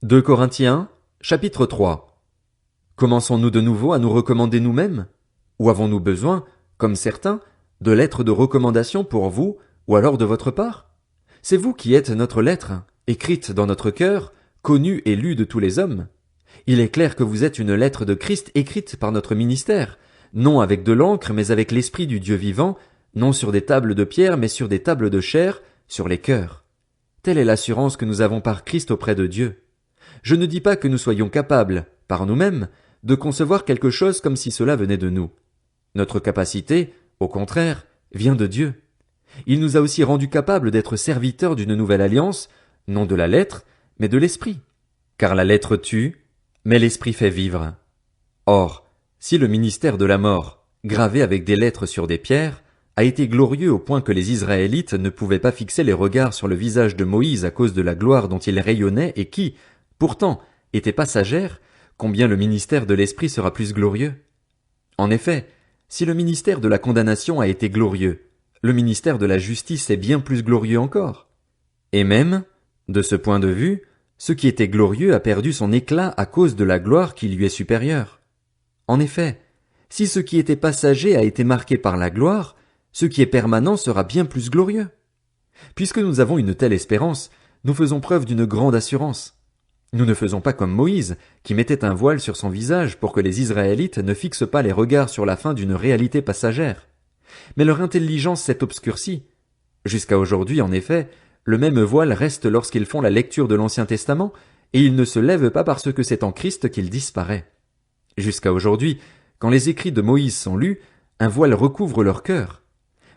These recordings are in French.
2 Corinthiens, chapitre 3. Commençons-nous de nouveau à nous recommander nous-mêmes? Ou avons-nous besoin, comme certains, de lettres de recommandation pour vous, ou alors de votre part? C'est vous qui êtes notre lettre, écrite dans notre cœur, connue et lue de tous les hommes. Il est clair que vous êtes une lettre de Christ écrite par notre ministère, non avec de l'encre, mais avec l'Esprit du Dieu vivant, non sur des tables de pierre, mais sur des tables de chair, sur les cœurs. Telle est l'assurance que nous avons par Christ auprès de Dieu. Je ne dis pas que nous soyons capables, par nous-mêmes, de concevoir quelque chose comme si cela venait de nous. Notre capacité, au contraire, vient de Dieu. Il nous a aussi rendus capables d'être serviteurs d'une nouvelle alliance, non de la lettre, mais de l'esprit. Car la lettre tue, mais l'esprit fait vivre. Or, si le ministère de la mort, gravé avec des lettres sur des pierres, a été glorieux au point que les Israélites ne pouvaient pas fixer les regards sur le visage de Moïse à cause de la gloire dont il rayonnait et qui, pourtant, était passagère, combien le ministère de l'Esprit sera plus glorieux? En effet, si le ministère de la condamnation a été glorieux, le ministère de la justice est bien plus glorieux encore. Et même, de ce point de vue, ce qui était glorieux a perdu son éclat à cause de la gloire qui lui est supérieure. En effet, si ce qui était passager a été marqué par la gloire, ce qui est permanent sera bien plus glorieux. Puisque nous avons une telle espérance, nous faisons preuve d'une grande assurance. Nous ne faisons pas comme Moïse, qui mettait un voile sur son visage pour que les Israélites ne fixent pas les regards sur la fin d'une réalité passagère. Mais leur intelligence s'est obscurcie. Jusqu'à aujourd'hui, en effet, le même voile reste lorsqu'ils font la lecture de l'Ancien Testament, et il ne se lève pas parce que c'est en Christ qu'il disparaît. Jusqu'à aujourd'hui, quand les écrits de Moïse sont lus, un voile recouvre leur cœur.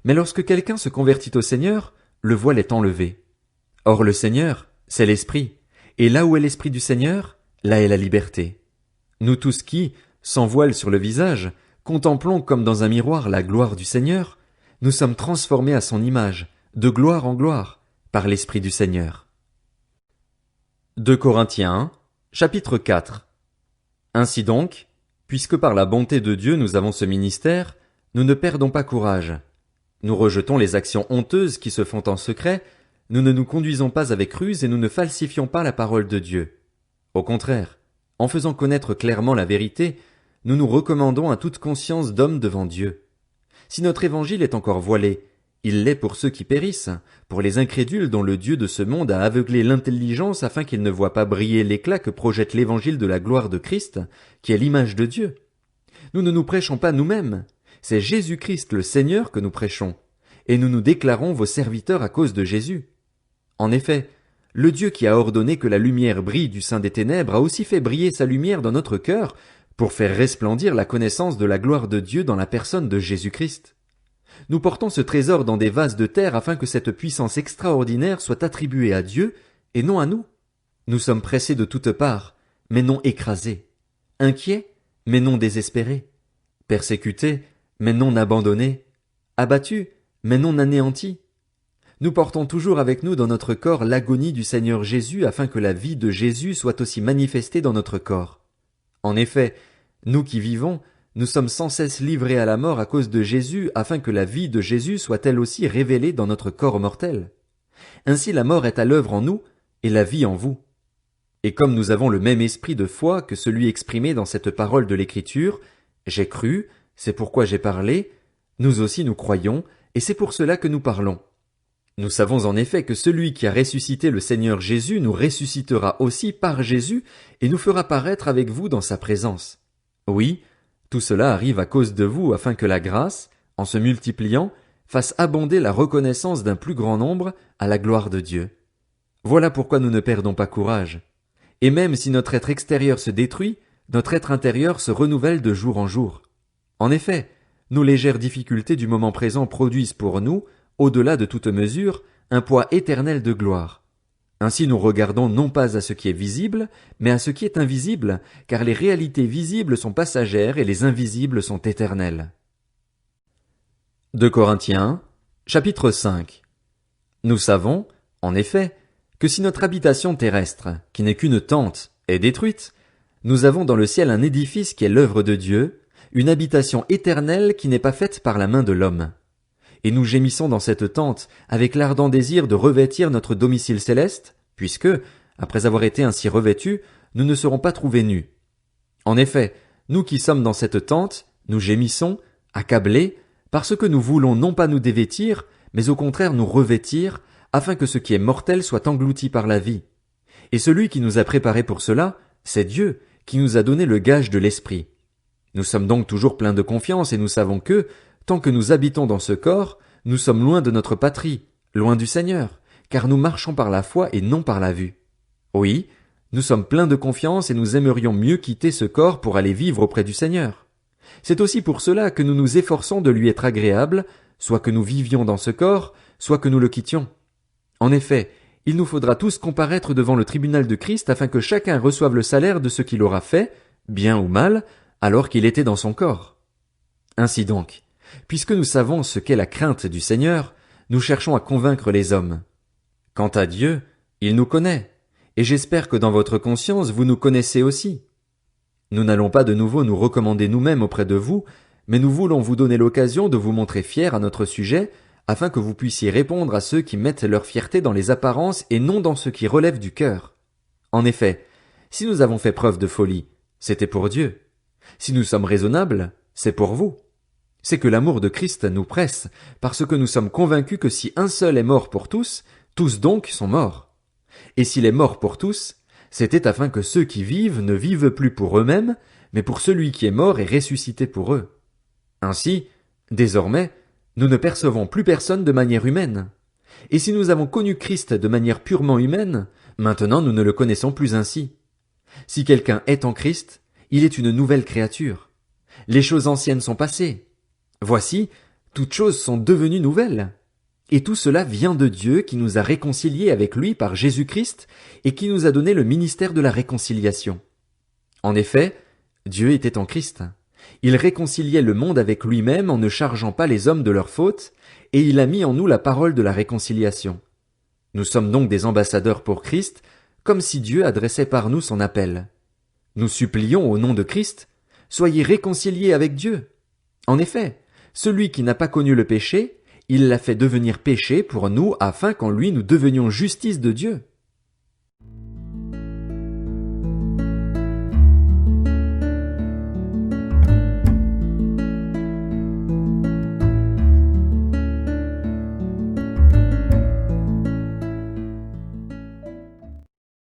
Mais lorsque quelqu'un se convertit au Seigneur, le voile est enlevé. Or le Seigneur, c'est l'Esprit, et là où est l'Esprit du Seigneur, là est la liberté. Nous tous qui, sans voile sur le visage, contemplons comme dans un miroir la gloire du Seigneur, nous sommes transformés à son image, de gloire en gloire, par l'Esprit du Seigneur. 2 Corinthiens, chapitre 4. Ainsi donc, puisque par la bonté de Dieu nous avons ce ministère, nous ne perdons pas courage. Nous rejetons les actions honteuses qui se font en secret, nous ne nous conduisons pas avec ruse et nous ne falsifions pas la parole de Dieu. Au contraire, en faisant connaître clairement la vérité, nous nous recommandons à toute conscience d'homme devant Dieu. Si notre évangile est encore voilé, il l'est pour ceux qui périssent, pour les incrédules dont le Dieu de ce monde a aveuglé l'intelligence afin qu'ils ne voient pas briller l'éclat que projette l'évangile de la gloire de Christ, qui est l'image de Dieu. Nous ne nous prêchons pas nous-mêmes, c'est Jésus-Christ le Seigneur que nous prêchons, et nous nous déclarons vos serviteurs à cause de Jésus. En effet, le Dieu qui a ordonné que la lumière brille du sein des ténèbres a aussi fait briller sa lumière dans notre cœur, pour faire resplendir la connaissance de la gloire de Dieu dans la personne de Jésus-Christ. Nous portons ce trésor dans des vases de terre afin que cette puissance extraordinaire soit attribuée à Dieu et non à nous. Nous sommes pressés de toutes parts, mais non écrasés, inquiets, mais non désespérés, persécutés, mais non abandonnés, abattus, mais non anéantis. Nous portons toujours avec nous dans notre corps l'agonie du Seigneur Jésus afin que la vie de Jésus soit aussi manifestée dans notre corps. En effet, nous qui vivons, nous sommes sans cesse livrés à la mort à cause de Jésus afin que la vie de Jésus soit elle aussi révélée dans notre corps mortel. Ainsi la mort est à l'œuvre en nous et la vie en vous. Et comme nous avons le même esprit de foi que celui exprimé dans cette parole de l'Écriture, j'ai cru, c'est pourquoi j'ai parlé, nous aussi nous croyons, et c'est pour cela que nous parlons. Nous savons en effet que celui qui a ressuscité le Seigneur Jésus nous ressuscitera aussi par Jésus et nous fera paraître avec vous dans sa présence. Oui, tout cela arrive à cause de vous afin que la grâce, en se multipliant, fasse abonder la reconnaissance d'un plus grand nombre à la gloire de Dieu. Voilà pourquoi nous ne perdons pas courage. Et même si notre être extérieur se détruit, notre être intérieur se renouvelle de jour en jour. En effet, nos légères difficultés du moment présent produisent pour nous, au-delà de toute mesure, un poids éternel de gloire. Ainsi nous regardons non pas à ce qui est visible, mais à ce qui est invisible, car les réalités visibles sont passagères et les invisibles sont éternelles. 2 Corinthiens, chapitre 5. Nous savons, en effet, que si notre habitation terrestre, qui n'est qu'une tente, est détruite, nous avons dans le ciel un édifice qui est l'œuvre de Dieu, une habitation éternelle qui n'est pas faite par la main de l'homme. Et nous gémissons dans cette tente avec l'ardent désir de revêtir notre domicile céleste, puisque, Après avoir été ainsi revêtus, nous ne serons pas trouvés nus. En effet, nous qui sommes dans cette tente, nous gémissons, accablés, parce que nous voulons non pas nous dévêtir, mais au contraire nous revêtir, afin que ce qui est mortel soit englouti par la vie. Et celui qui nous a préparés pour cela, c'est Dieu, qui nous a donné le gage de l'Esprit. Nous sommes donc toujours pleins de confiance et nous savons que, tant que nous habitons dans ce corps, nous sommes loin de notre patrie, loin du Seigneur, car nous marchons par la foi et non par la vue. Oui, nous sommes pleins de confiance et nous aimerions mieux quitter ce corps pour aller vivre auprès du Seigneur. C'est aussi pour cela que nous nous efforçons de lui être agréables, soit que nous vivions dans ce corps, soit que nous le quittions. En effet, il nous faudra tous comparaître devant le tribunal de Christ afin que chacun reçoive le salaire de ce qu'il aura fait, bien ou mal, alors qu'il était dans son corps. Ainsi donc, puisque nous savons ce qu'est la crainte du Seigneur, nous cherchons à convaincre les hommes. Quant à Dieu, il nous connaît, et j'espère que dans votre conscience vous nous connaissez aussi. Nous n'allons pas de nouveau nous recommander nous-mêmes auprès de vous, mais nous voulons vous donner l'occasion de vous montrer fiers à notre sujet, afin que vous puissiez répondre à ceux qui mettent leur fierté dans les apparences et non dans ce qui relève du cœur. En effet, si nous avons fait preuve de folie, c'était pour Dieu. Si nous sommes raisonnables, c'est pour vous. C'est que l'amour de Christ nous presse, parce que nous sommes convaincus que si un seul est mort pour tous, tous donc sont morts. Et s'il est mort pour tous, c'était afin que ceux qui vivent ne vivent plus pour eux-mêmes, mais pour celui qui est mort et ressuscité pour eux. Ainsi, désormais, nous ne percevons plus personne de manière humaine. Et si nous avons connu Christ de manière purement humaine, maintenant nous ne le connaissons plus ainsi. Si quelqu'un est en Christ, il est une nouvelle créature. Les choses anciennes sont passées. Voici, toutes choses sont devenues nouvelles. Et tout cela vient de Dieu qui nous a réconciliés avec lui par Jésus-Christ et qui nous a donné le ministère de la réconciliation. En effet, Dieu était en Christ. Il réconciliait le monde avec lui-même en ne chargeant pas les hommes de leurs fautes, et il a mis en nous la parole de la réconciliation. Nous sommes donc des ambassadeurs pour Christ, comme si Dieu adressait par nous son appel. Nous supplions au nom de Christ, soyez réconciliés avec Dieu. En effet, celui qui n'a pas connu le péché, il l'a fait devenir péché pour nous afin qu'en lui nous devenions justice de Dieu.